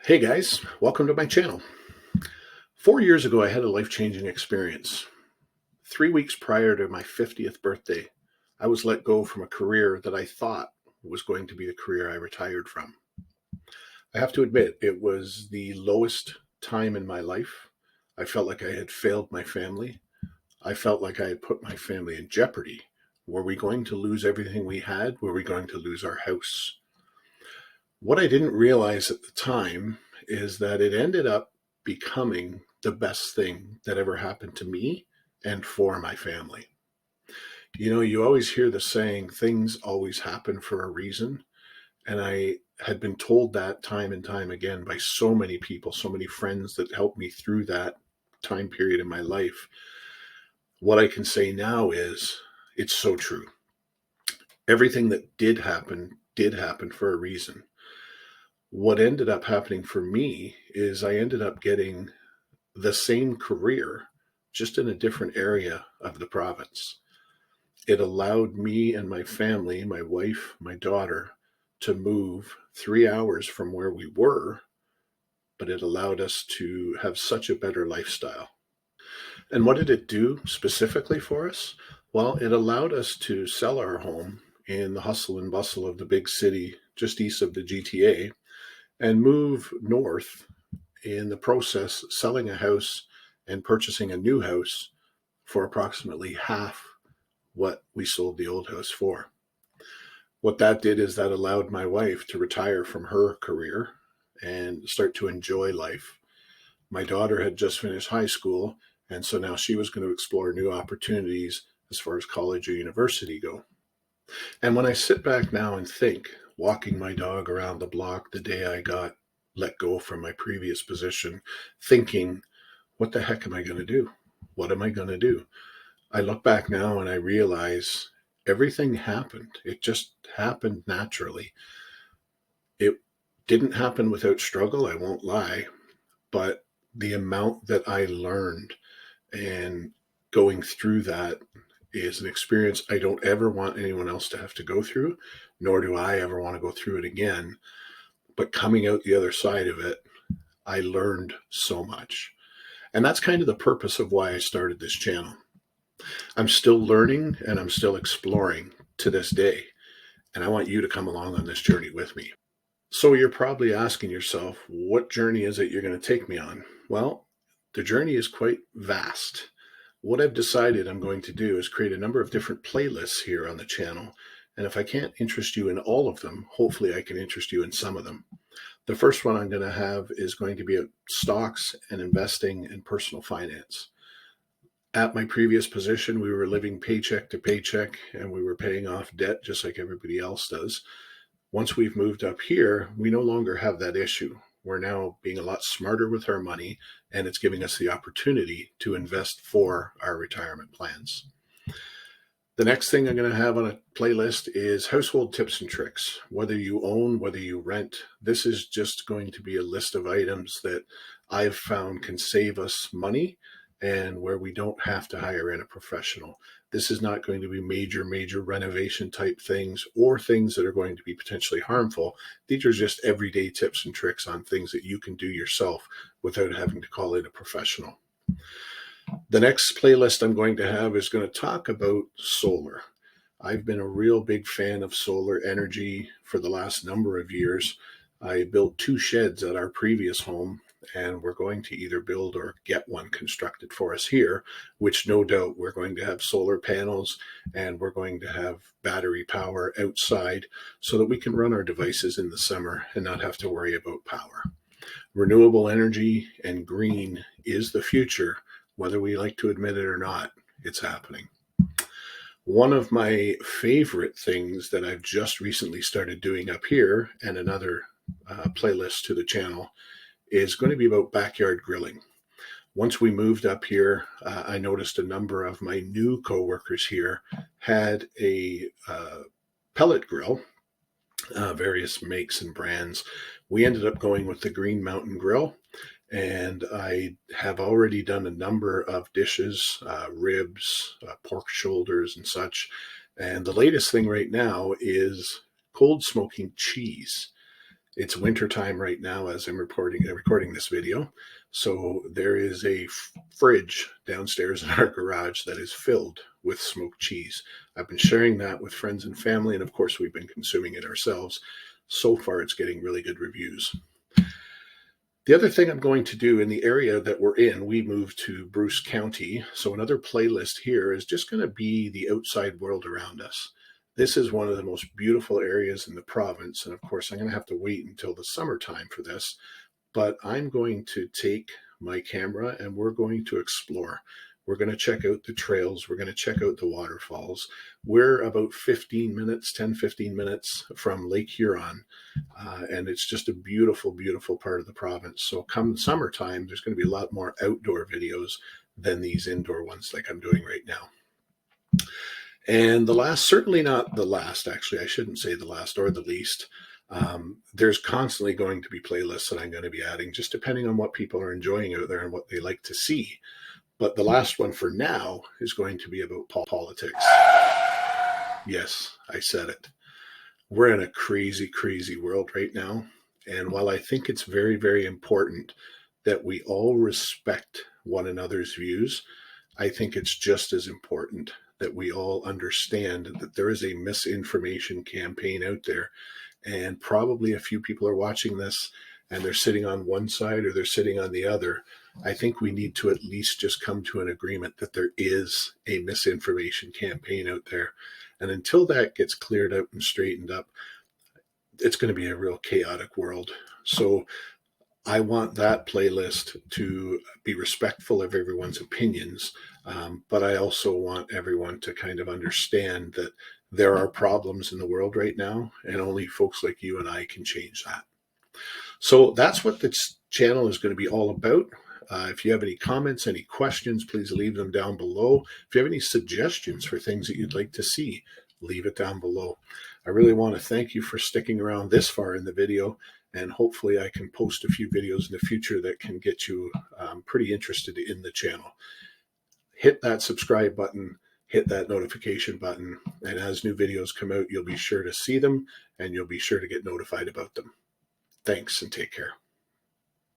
Hey guys, welcome to my channel. 4 years ago, I had a life-changing experience. 3 weeks prior to my 50th birthday, I was let go from a career that I thought was going to be the career I retired from. I have to admit, it was the lowest time in my life. I felt like I had failed my family. I felt like I had put my family in jeopardy. Were we going to lose everything we had? Were we going to lose our house? What I didn't realize at the time is that it ended up becoming the best thing that ever happened to me and for my family. You know, you always hear the saying, things always happen for a reason. And I had been told that time and time again by so many people, so many friends that helped me through that time period in my life. What I can say now is it's so true. Everything that did happen for a reason. What ended up happening for me is I ended up getting the same career, just in a different area of the province. It allowed me and my family, my wife, my daughter, to move 3 hours from where we were, but it allowed us to have such a better lifestyle. And what did it do specifically for us? Well, it allowed us to sell our home in the hustle and bustle of the big city just east of the GTA and move north, in the process selling a house and purchasing a new house for approximately half what we sold the old house for. What that did is that allowed my wife to retire from her career and start to enjoy life. My daughter had just finished high school, and so now she was going to explore new opportunities as far as college or university go. And when I sit back now and think, walking my dog around the block the day I got let go from my previous position, thinking, what the heck am I going to do? What am I going to do? I look back now and I realize everything happened. It just happened naturally. It didn't happen without struggle, I won't lie, but the amount that I learned and going through that is an experience I don't ever want anyone else to have to go through, nor do I ever want to go through it again. But coming out the other side of it, I learned so much. And that's kind of the purpose of why I started this channel. I'm still learning and I'm still exploring to this day. And I want you to come along on this journey with me. So you're probably asking yourself, what journey is it you're going to take me on? Well, the journey is quite vast. What I've decided I'm going to do is create a number of different playlists here on the channel. And if I can't interest you in all of them, hopefully I can interest you in some of them. The first one I'm going to have is going to be stocks and investing and personal finance. At my previous position, we were living paycheck to paycheck and we were paying off debt just like everybody else does. Once we've moved up here, we no longer have that issue. We're now being a lot smarter with our money, and it's giving us the opportunity to invest for our retirement plans. The next thing I'm going to have on a playlist is household tips and tricks. Whether you own, whether you rent, this is just going to be a list of items that I've found can save us money and where we don't have to hire in a professional. This is not going to be major renovation type things or things that are going to be potentially harmful. These are just everyday tips and tricks on things that you can do yourself without having to call in a professional. The next playlist I'm going to have is going to talk about solar. I've been a real big fan of solar energy for the last number of years. I built 2 sheds at our previous home, and we're going to either build or get one constructed for us here, which no doubt we're going to have solar panels and we're going to have battery power outside so that we can run our devices in the summer and not have to worry about power. Renewable energy and green is the future, whether we like to admit it or not. It's happening. One of my favorite things that I've just recently started doing up here, and another playlist to the channel, is going to be about backyard grilling. Once we moved up here, I noticed a number of my new coworkers here had a pellet grill, various makes and brands. We ended up going with the Green Mountain Grill, and I have already done a number of dishes, ribs, pork shoulders, and such. And the latest thing right now is cold smoking cheese. It's winter time right now as I'm recording this video. So there is a fridge downstairs in our garage that is filled with smoked cheese. I've been sharing that with friends and family, and of course we've been consuming it ourselves. So far it's getting really good reviews. The other thing I'm going to do in the area that we're in, we moved to Bruce County. So another playlist here is just going to be the outside world around us. This is one of the most beautiful areas in the province. And of course, I'm going to have to wait until the summertime for this. But I'm going to take my camera and we're going to explore. We're going to check out the trails. We're going to check out the waterfalls. We're about 15 minutes, 10, 15 minutes from Lake Huron. And it's just a beautiful, beautiful part of the province. So come summertime, there's going to be a lot more outdoor videos than these indoor ones like I'm doing right now. And the last, certainly not the last, actually, I shouldn't say the last or the least. There's constantly going to be playlists that I'm going to be adding, just depending on what people are enjoying out there and what they like to see. But the last one for now is going to be about politics. Yes, I said it. We're in a crazy, crazy world right now. And while I think it's very, very important that we all respect one another's views, I think it's just as important that we all understand that there is a misinformation campaign out there. And probably a few people are watching this and they're sitting on one side or they're sitting on the other. I think we need to at least just come to an agreement that there is a misinformation campaign out there. And until that gets cleared out and straightened up, it's going to be a real chaotic world. So I want that playlist to be respectful of everyone's opinions, but I also want everyone to kind of understand that there are problems in the world right now, and only folks like you and I can change that. So that's what this channel is going to be all about. If you have any comments, any questions, please leave them down below. If you have any suggestions for things that you'd like to see, leave it down below. I really want to thank you for sticking around this far in the video, and hopefully I can post a few videos in the future that can get you pretty interested in the channel. Hit that subscribe button, hit that notification button, and as new videos come out, you'll be sure to see them and you'll be sure to get notified about them. Thanks and take care.